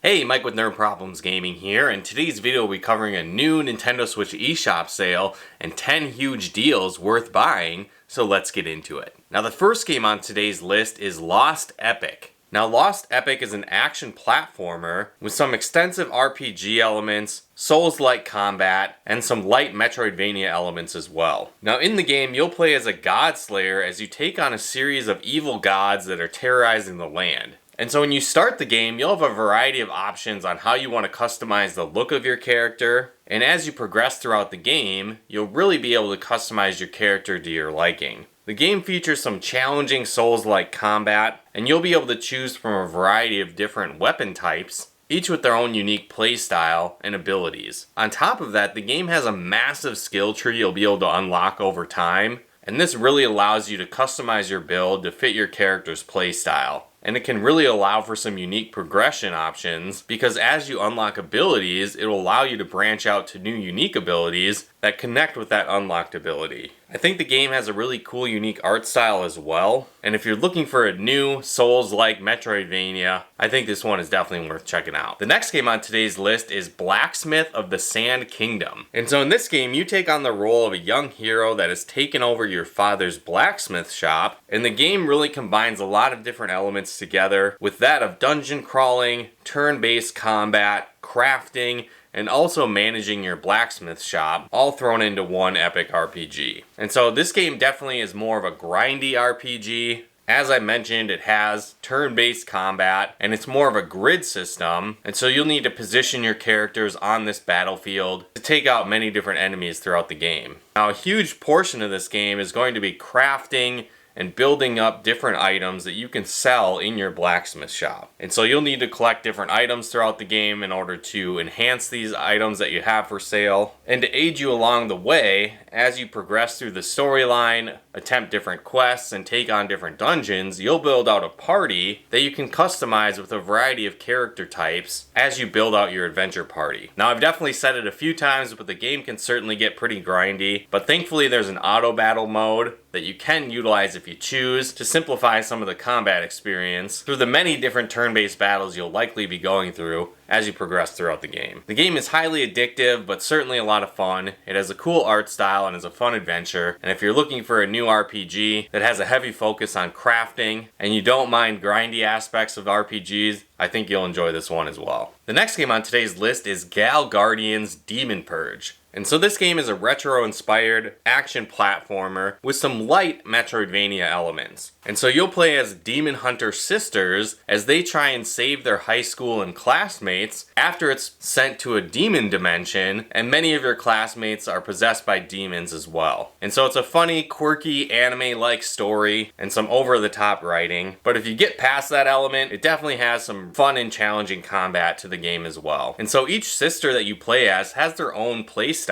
Hey, Mike with Nerd Problems Gaming here, and today's video will be covering a new Nintendo Switch eShop sale and 10 huge deals worth buying, so let's get into it. Now the first game on today's list is Lost Epic. Now Lost Epic is an action platformer with some extensive RPG elements, Souls-like combat, and some light Metroidvania elements as well. Now in the game, you'll play as a god slayer as you take on a series of evil gods that are terrorizing the land. And so when you start the game, you'll have a variety of options on how you want to customize the look of your character. And as you progress throughout the game, you'll really be able to customize your character to your liking. The game features some challenging Souls-like combat, and you'll be able to choose from a variety of different weapon types, each with their own unique playstyle and abilities. On top of that, the game has a massive skill tree you'll be able to unlock over time, and this really allows you to customize your build to fit your character's playstyle. And it can really allow for some unique progression options because as you unlock abilities, it will allow you to branch out to new unique abilities that connect with that unlocked ability. I think the game has a really cool unique art style as well, and if you're looking for a new Souls-like Metroidvania, I think this one is definitely worth checking out. The next game on today's list is Blacksmith of the Sand Kingdom. And so in this game, you take on the role of a young hero that has taken over your father's blacksmith shop, and the game really combines a lot of different elements together with that of dungeon crawling, turn-based combat, crafting, and also managing your blacksmith shop, all thrown into one epic RPG. And so this game definitely is more of a grindy RPG. As I mentioned, it has turn-based combat, and it's more of a grid system, and so you'll need to position your characters on this battlefield to take out many different enemies throughout the game. Now, a huge portion of this game is going to be crafting and building up different items that you can sell in your blacksmith shop. And so you'll need to collect different items throughout the game in order to enhance these items that you have for sale. And to aid you along the way, as you progress through the storyline, attempt different quests, and take on different dungeons, you'll build out a party that you can customize with a variety of character types as you build out your adventure party. Now I've definitely said it a few times, but the game can certainly get pretty grindy, but thankfully there's an auto battle mode that you can utilize if you choose to simplify some of the combat experience through the many different turn-based battles you'll likely be going through as you progress throughout the game. The game is highly addictive, but certainly a lot of fun. It has a cool art style and is a fun adventure, and if you're looking for a new RPG that has a heavy focus on crafting and you don't mind grindy aspects of RPGs, I think you'll enjoy this one as well. The next game on today's list is Gal Guardian's Demon Purge. And so this game is a retro-inspired action platformer with some light Metroidvania elements. And so you'll play as Demon Hunter sisters as they try and save their high school and classmates after it's sent to a demon dimension, and many of your classmates are possessed by demons as well. And so it's a funny, quirky, anime-like story and some over-the-top writing. But if you get past that element, it definitely has some fun and challenging combat to the game as well. And so each sister that you play as has their own playstyle.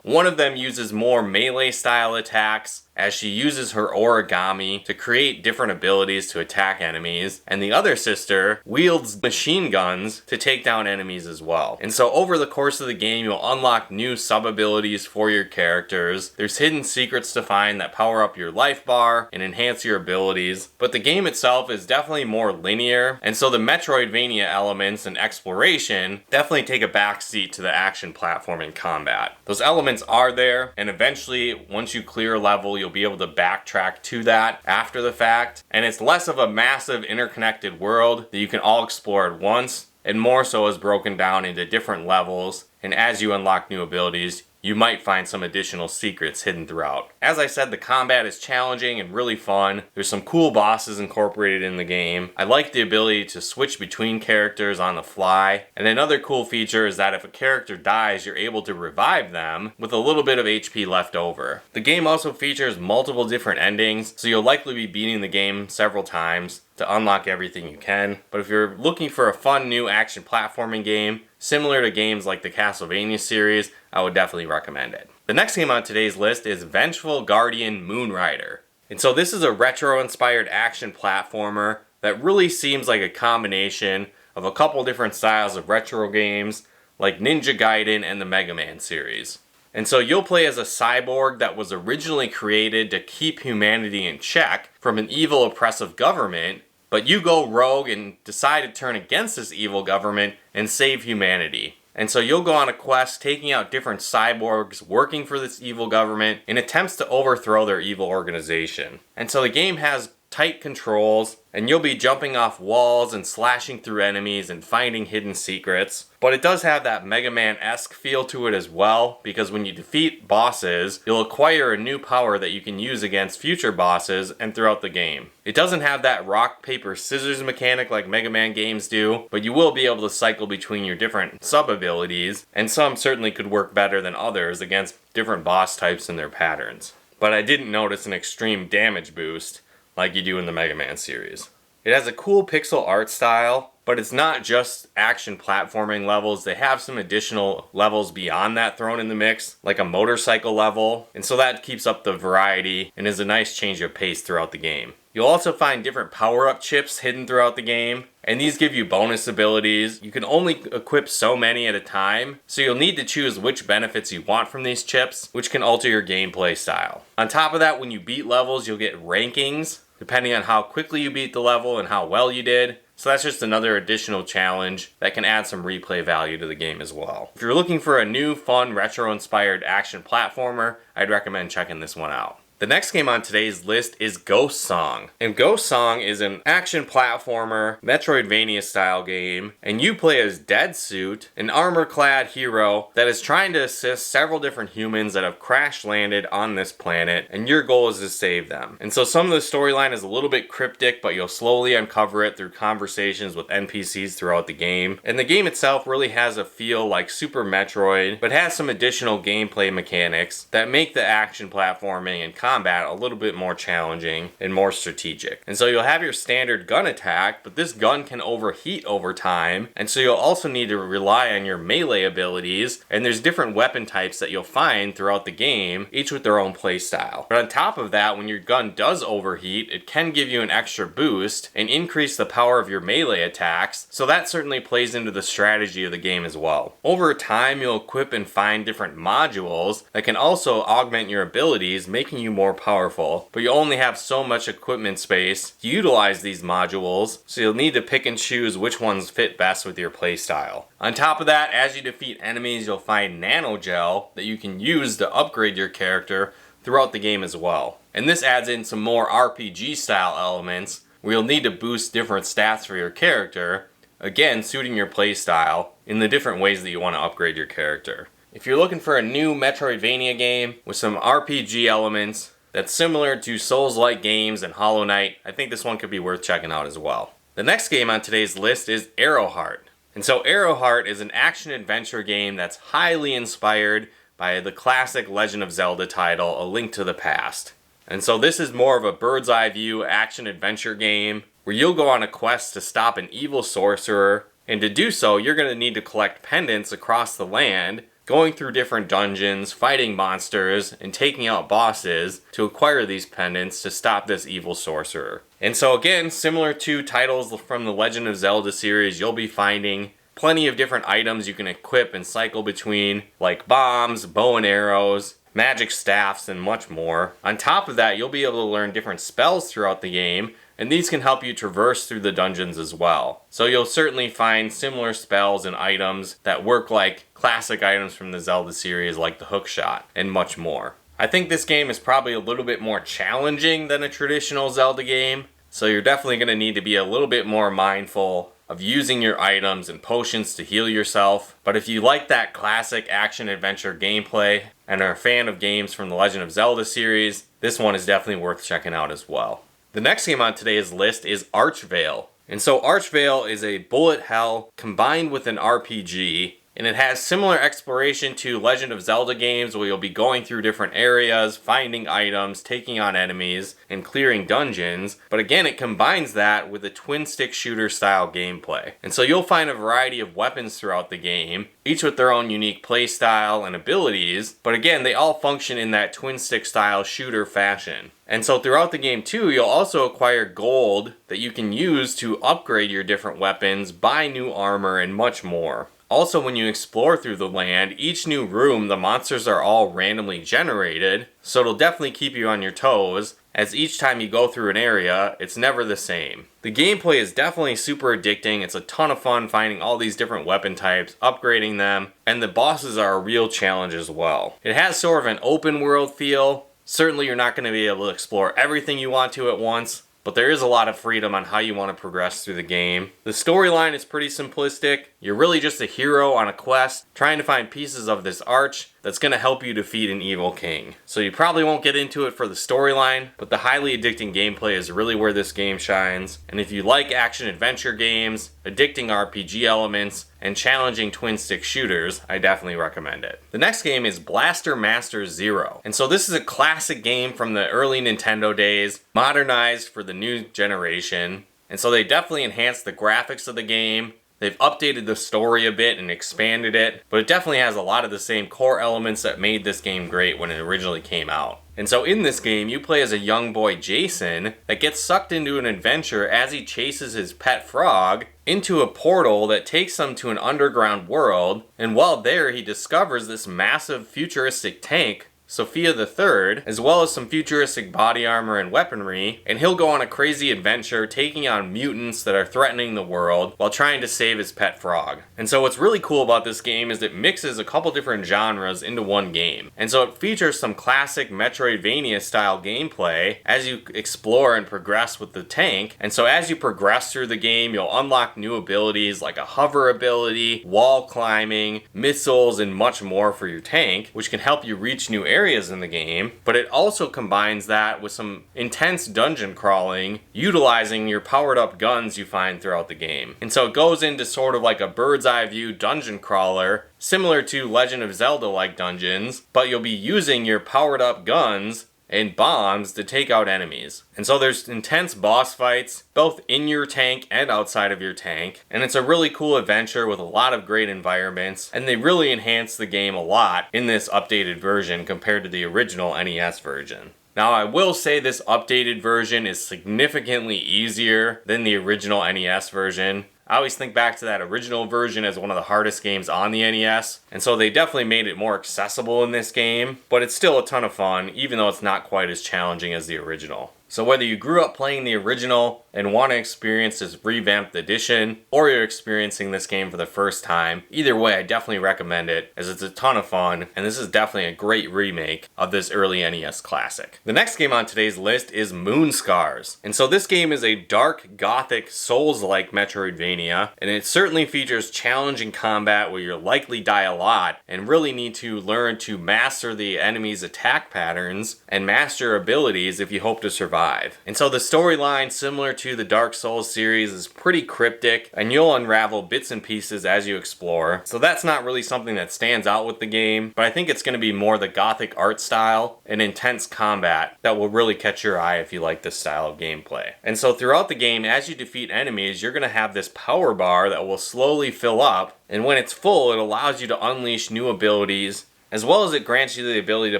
One of them uses more melee style attacks as she uses her origami to create different abilities to attack enemies, and the other sister wields machine guns to take down enemies as well. And so over the course of the game, you'll unlock new sub-abilities for your characters. There's hidden secrets to find that power up your life bar and enhance your abilities, but the game itself is definitely more linear, and so the Metroidvania elements and exploration definitely take a backseat to the action platforming combat. Those elements are there, and eventually, once you clear a level, you'll be able to backtrack to that after the fact, and it's less of a massive interconnected world that you can all explore at once, and more so is broken down into different levels, and as you unlock new abilities, you might find some additional secrets hidden throughout. As I said, the combat is challenging and really fun. There's some cool bosses incorporated in the game. I like the ability to switch between characters on the fly. And another cool feature is that if a character dies, you're able to revive them with a little bit of HP left over. The game also features multiple different endings, so you'll likely be beating the game several times to unlock everything you can. But if you're looking for a fun new action platforming game, similar to games like the Castlevania series, I would definitely recommend it. The next game on today's list is Vengeful Guardian Moonrider. And so this is a retro-inspired action platformer that really seems like a combination of a couple different styles of retro games like Ninja Gaiden and the Mega Man series. And so you'll play as a cyborg that was originally created to keep humanity in check from an evil oppressive government, But you go rogue and decide to turn against this evil government and save humanity. And so you'll go on a quest taking out different cyborgs working for this evil government in attempts to overthrow their evil organization. And so the game has tight controls, and you'll be jumping off walls and slashing through enemies and finding hidden secrets. But it does have that Mega Man-esque feel to it as well, because when you defeat bosses, you'll acquire a new power that you can use against future bosses and throughout the game. It doesn't have that rock, paper, scissors mechanic like Mega Man games do, but you will be able to cycle between your different sub-abilities, and some certainly could work better than others against different boss types and their patterns. But I didn't notice an extreme damage boost like you do in the Mega Man series. It has a cool pixel art style, but it's not just action platforming levels. They have some additional levels beyond that thrown in the mix, like a motorcycle level, and so that keeps up the variety and is a nice change of pace throughout the game. You'll also find different power-up chips hidden throughout the game, and these give you bonus abilities. You can only equip so many at a time, so you'll need to choose which benefits you want from these chips, which can alter your gameplay style. On top of that, when you beat levels, you'll get rankings, depending on how quickly you beat the level and how well you did. So that's just another additional challenge that can add some replay value to the game as well. If you're looking for a new, fun, retro-inspired action platformer, I'd recommend checking this one out. The next game on today's list is Ghost Song. And Ghost Song is an action platformer, Metroidvania style game, and you play as Dead Suit, an armor-clad hero that is trying to assist several different humans that have crash landed on this planet, and your goal is to save them. And so some of the storyline is a little bit cryptic, but you'll slowly uncover it through conversations with NPCs throughout the game. And the game itself really has a feel like Super Metroid, but has some additional gameplay mechanics that make the action platforming and combat a little bit more challenging and more strategic. And so you'll have your standard gun attack, but this gun can overheat over time, and so you'll also need to rely on your melee abilities, and there's different weapon types that you'll find throughout the game, each with their own play style. But on top of that, when your gun does overheat, it can give you an extra boost and increase the power of your melee attacks, so that certainly plays into the strategy of the game as well. Over time, you'll equip and find different modules that can also augment your abilities, making you more powerful, but you only have so much equipment space to utilize these modules, so you'll need to pick and choose which ones fit best with your playstyle. On top of that, as you defeat enemies, you'll find nano gel that you can use to upgrade your character throughout the game as well. And this adds in some more RPG style elements where you'll need to boost different stats for your character, again suiting your playstyle in the different ways that you want to upgrade your character. If you're looking for a new Metroidvania game with some RPG elements that's similar to Souls-like games and Hollow Knight, I think this one could be worth checking out as well. The next game on today's list is Arrowheart. And so Arrowheart is an action-adventure game that's highly inspired by the classic Legend of Zelda title, A Link to the Past. And so this is more of a bird's-eye view action-adventure game where you'll go on a quest to stop an evil sorcerer, and to do so, you're going to need to collect pendants across the land, going through different dungeons, fighting monsters, and taking out bosses to acquire these pendants to stop this evil sorcerer. And so again, similar to titles from the Legend of Zelda series, you'll be finding plenty of different items you can equip and cycle between, like bombs, bow and arrows, magic staffs, and much more. On top of that, you'll be able to learn different spells throughout the game, and these can help you traverse through the dungeons as well. So you'll certainly find similar spells and items that work like classic items from the Zelda series like the hookshot and much more. I think this game is probably a little bit more challenging than a traditional Zelda game, so you're definitely going to need to be a little bit more mindful of using your items and potions to heal yourself. But if you like that classic action-adventure gameplay and are a fan of games from the Legend of Zelda series, this one is definitely worth checking out as well. The next game on today's list is Archvale. And so Archvale is a bullet hell combined with an RPG, and it has similar exploration to Legend of Zelda games where you'll be going through different areas, finding items, taking on enemies, and clearing dungeons. But again, it combines that with a twin-stick shooter style gameplay. And so you'll find a variety of weapons throughout the game, each with their own unique play style and abilities, but again, they all function in that twin-stick style shooter fashion. And so throughout the game too, you'll also acquire gold that you can use to upgrade your different weapons, buy new armor, and much more. Also, when you explore through the land, each new room, the monsters are all randomly generated, so it'll definitely keep you on your toes, as each time you go through an area, it's never the same. The gameplay is definitely super addicting. It's a ton of fun finding all these different weapon types, upgrading them, and the bosses are a real challenge as well. It has sort of an open world feel. Certainly you're not going to be able to explore everything you want to at once, but there is a lot of freedom on how you want to progress through the game. The storyline is pretty simplistic. You're really just a hero on a quest, trying to find pieces of this arch that's going to help you defeat an evil king. So you probably won't get into it for the storyline, but the highly addicting gameplay is really where this game shines. And if you like action-adventure games, addicting RPG elements, and challenging twin-stick shooters, I definitely recommend it. The next game is Blaster Master Zero. And so this is a classic game from the early Nintendo days, modernized for the new generation. And so they definitely enhanced the graphics of the game. They've updated the story a bit and expanded it, but it definitely has a lot of the same core elements that made this game great when it originally came out. And so in this game, you play as a young boy, Jason, that gets sucked into an adventure as he chases his pet frog into a portal that takes him to an underground world, and while there he discovers this massive futuristic tank, Sophia the Third, as well as some futuristic body armor and weaponry, and he'll go on a crazy adventure taking on mutants that are threatening the world while trying to save his pet frog. And so what's really cool about this game is it mixes a couple different genres into one game. And so it features some classic Metroidvania style gameplay as you explore and progress with the tank. And so as you progress through the game, you'll unlock new abilities like a hover ability, wall climbing, missiles, and much more for your tank, which can help you reach new areas in the game, but it also combines that with some intense dungeon crawling, utilizing your powered up guns you find throughout the game. And so it goes into sort of like a bird's eye view dungeon crawler, similar to Legend of Zelda like dungeons, but you'll be using your powered up guns and bombs to take out enemies. And so there's intense boss fights, both in your tank and outside of your tank, and it's a really cool adventure with a lot of great environments, and they really enhance the game a lot in this updated version compared to the original NES version. Now I will say this updated version is significantly easier than the original NES version. I always think back to that original version as one of the hardest games on the NES, and so they definitely made it more accessible in this game, but it's still a ton of fun, even though it's not quite as challenging as the original. So whether you grew up playing the original and want to experience this revamped edition, or you're experiencing this game for the first time, either way I definitely recommend it, as it's a ton of fun, and this is definitely a great remake of this early NES classic. The next game on today's list is Moonscars. And so this game is a dark, gothic, Souls-like Metroidvania, and it certainly features challenging combat where you'll likely die a lot, and really need to learn to master the enemy's attack patterns, and master abilities if you hope to survive. And so the storyline, similar to the Dark Souls series, is pretty cryptic, and you'll unravel bits and pieces as you explore. So that's not really something that stands out with the game, but I think it's going to be more the gothic art style and intense combat that will really catch your eye if you like this style of gameplay. And so throughout the game, as you defeat enemies, you're going to have this power bar that will slowly fill up, and when it's full, it allows you to unleash new abilities, as well as it grants you the ability to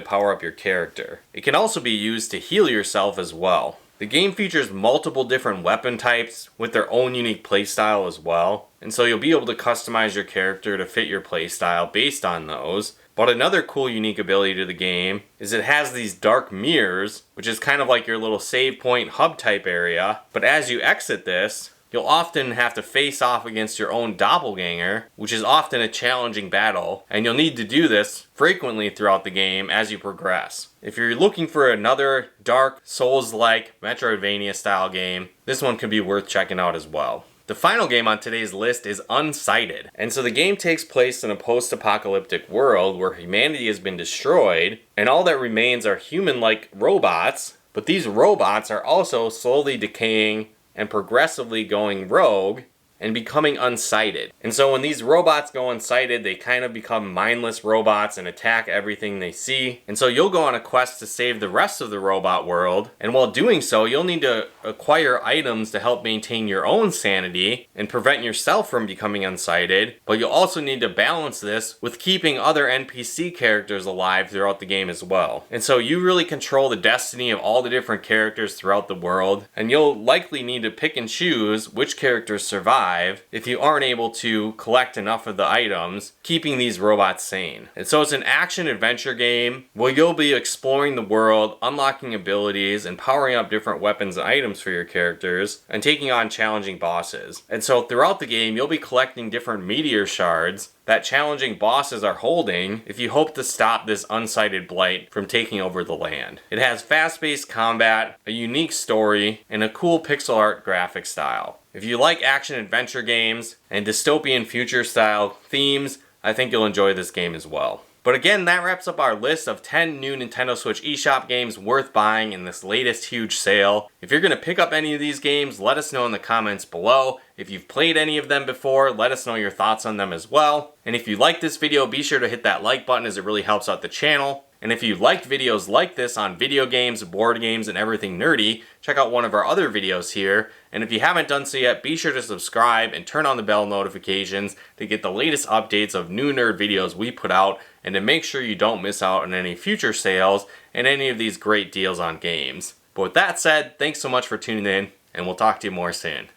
power up your character. It can also be used to heal yourself as well. The game features multiple different weapon types with their own unique playstyle as well, and so you'll be able to customize your character to fit your playstyle based on those. But another cool unique ability to the game is it has these dark mirrors, which is kind of like your little save point hub type area, but as you exit this, you'll often have to face off against your own doppelganger, which is often a challenging battle, and you'll need to do this frequently throughout the game as you progress. If you're looking for another dark, Souls-like Metroidvania style game, this one could be worth checking out as well. The final game on today's list is Unsighted. And so the game takes place in a post-apocalyptic world where humanity has been destroyed, and all that remains are human-like robots, but these robots are also slowly decaying and progressively going rogue and becoming unsighted. And so when these robots go unsighted, they kind of become mindless robots and attack everything they see. And so you'll go on a quest to save the rest of the robot world, and while doing so, you'll need to acquire items to help maintain your own sanity and prevent yourself from becoming unsighted, but you'll also need to balance this with keeping other NPC characters alive throughout the game as well. And so you really control the destiny of all the different characters throughout the world, and you'll likely need to pick and choose which characters survive survive if you aren't able to collect enough of the items, keeping these robots sane. And so it's an action-adventure game where you'll be exploring the world, unlocking abilities, and powering up different weapons and items for your characters, and taking on challenging bosses. And so throughout the game, you'll be collecting different meteor shards that challenging bosses are holding if you hope to stop this Unsighted blight from taking over the land. It has fast-paced combat, a unique story, and a cool pixel art graphic style. If you like action-adventure games and dystopian future-style themes, I think you'll enjoy this game as well. But again, that wraps up our list of 10 new Nintendo Switch eShop games worth buying in this latest huge sale. If you're going to pick up any of these games, let us know in the comments below. If you've played any of them before, let us know your thoughts on them as well. And if you like this video, be sure to hit that like button as it really helps out the channel. And if you liked videos like this on video games, board games, and everything nerdy, check out one of our other videos here. And if you haven't done so yet, be sure to subscribe and turn on the bell notifications to get the latest updates of new nerd videos we put out, and to make sure you don't miss out on any future sales and any of these great deals on games. But with that said, thanks so much for tuning in, and we'll talk to you more soon.